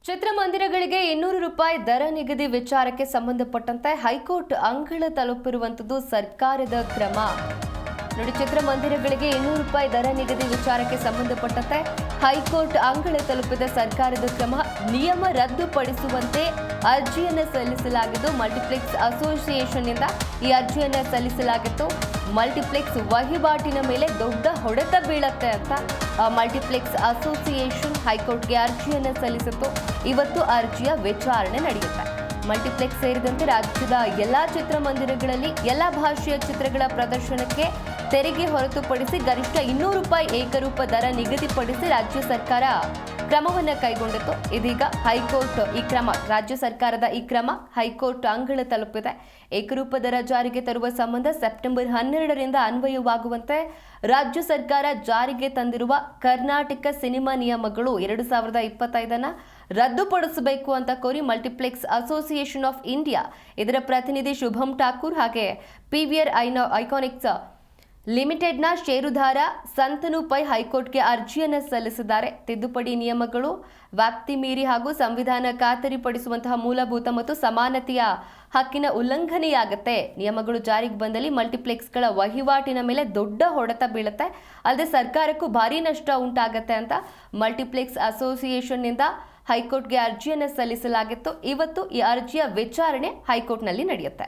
ಚಿತ್ರಮಂದಿರಗಳಿಗೆ 200 ರೂಪಾಯಿ ದರ ನಿಗದಿ ವಿಚಾರಕ್ಕೆ ಸಂಬಂಧಪಟ್ಟಂತೆ ಹೈಕೋರ್ಟ್ ಅಂಗಳ ತಲುಪಿರುವಂತದ್ದು ಸರ್ಕಾರದ ಕ್ರಮ. ನೋಡಿ, ಚಿತ್ರಮಂದಿರಗಳಿಗೆ 200 ರೂಪಾಯಿ ದರ ನಿಗದಿ ವಿಚಾರಕ್ಕೆ ಸಂಬಂಧಪಟ್ಟಂತೆ ಹೈಕೋರ್ಟ್ ಅಂಗಳ ತಲುಪಿದ ಸರ್ಕಾರದ ಕ್ರಮ. ನಿಯಮ ರದ್ದುಪಡಿಸುವಂತೆ ಅರ್ಜಿಯನ್ನು ಸಲ್ಲಿಸಲಾಗಿದ್ದು, ಮಲ್ಟಿಪ್ಲೆಕ್ಸ್ ಅಸೋಸಿಯೇಷನ್ನಿಂದ ಈ ಅರ್ಜಿಯನ್ನು ಸಲ್ಲಿಸಲಾಗಿತ್ತು. ಮಲ್ಟಿಪ್ಲೆಕ್ಸ್ ವಹಿವಾಟಿನ ಮೇಲೆ ದೊಡ್ಡ ಹೊಡೆತ ಬೀಳುತ್ತೆ ಅಂತ ಮಲ್ಟಿಪ್ಲೆಕ್ಸ್ ಅಸೋಸಿಯೇಷನ್ ಹೈಕೋರ್ಟ್ಗೆ ಅರ್ಜಿಯನ್ನು ಸಲ್ಲಿಸಿತ್ತು. ಇವತ್ತು ಅರ್ಜಿಯ ವಿಚಾರಣೆ ನಡೆಯುತ್ತೆ. ಮಲ್ಟಿಪ್ಲೆಕ್ಸ್ ಸೇರಿದಂತೆ ರಾಜ್ಯದ ಎಲ್ಲಾ ಚಿತ್ರಮಂದಿರಗಳಲ್ಲಿ ಎಲ್ಲಾ ಭಾಷೆಯ ಚಿತ್ರಗಳ ಪ್ರದರ್ಶನಕ್ಕೆ ತೆರಿಗೆ ಹೊರತುಪಡಿಸಿ ಗರಿಷ್ಠ 200 ರೂಪಾಯಿ ಏಕರೂಪ ದರ ನಿಗದಿಪಡಿಸಿ ರಾಜ್ಯ ಸರ್ಕಾರ ಕ್ರಮವನ್ನು ಕೈಗೊಂಡಿತ್ತು. ಇದೀಗ ಹೈಕೋರ್ಟ್ ರಾಜ್ಯ ಸರ್ಕಾರದ ಈ ಕ್ರಮ ಹೈಕೋರ್ಟ್ ಅಂಗಳ ತಲುಪಿದೆ. ಏಕರೂಪ ದರ ಜಾರಿಗೆ ತರುವ ಸಂಬಂಧ ಸೆಪ್ಟೆಂಬರ್ 12ರಿಂದ ಅನ್ವಯವಾಗುವಂತೆ ರಾಜ್ಯ ಸರ್ಕಾರ ಜಾರಿಗೆ ತಂದಿರುವ ಕರ್ನಾಟಕ ಸಿನಿಮಾ ನಿಯಮಗಳು 2025 ರದ್ದುಪಡಿಸಬೇಕು ಅಂತ ಕೋರಿ ಮಲ್ಟಿಪ್ಲೆಕ್ಸ್ ಅಸೋಸಿಯೇಷನ್ ಆಫ್ ಇಂಡಿಯಾ ಇದರ ಪ್ರತಿನಿಧಿ ಶುಭಂ ಠಾಕೂರ್ ಹಾಗೆ ಪಿವಿಆರ್ ಐಕಾನಿಕ್ಸ್ ಲಿಮಿಟೆಡ್ನ ಷೇರುದಾರ ಸಂತನು ಪೈ ಹೈಕೋರ್ಟ್ಗೆ ಅರ್ಜಿಯನ್ನು ಸಲ್ಲಿಸಿದ್ದಾರೆ. ತಿದ್ದುಪಡಿ ನಿಯಮಗಳು ವ್ಯಾಪ್ತಿ ಮೀರಿ ಹಾಗೂ ಸಂವಿಧಾನ ಖಾತರಿಪಡಿಸುವಂತಹ ಮೂಲಭೂತ ಮತ್ತು ಸಮಾನತೆಯ ಹಕ್ಕಿನ ಉಲ್ಲಂಘನೆಯಾಗುತ್ತೆ. ನಿಯಮಗಳು ಜಾರಿಗೆ ಬಂದಲ್ಲಿ ಮಲ್ಟಿಪ್ಲೆಕ್ಸ್ಗಳ ವಹಿವಾಟಿನ ಮೇಲೆ ದೊಡ್ಡ ಹೊಡೆತ ಬೀಳುತ್ತೆ. ಅಲ್ಲದೆ ಸರ್ಕಾರಕ್ಕೂ ಭಾರಿ ನಷ್ಟ ಉಂಟಾಗತ್ತೆ ಅಂತ ಮಲ್ಟಿಪ್ಲೆಕ್ಸ್ ಅಸೋಸಿಯೇಷನ್ನಿಂದ ಹೈಕೋರ್ಟ್ಗೆ ಅರ್ಜಿಯನ್ನು ಸಲ್ಲಿಸಲಾಗಿತ್ತು. ಇವತ್ತು ಈ ಅರ್ಜಿಯ ವಿಚಾರಣೆ ಹೈಕೋರ್ಟ್ನಲ್ಲಿ ನಡೆಯುತ್ತೆ.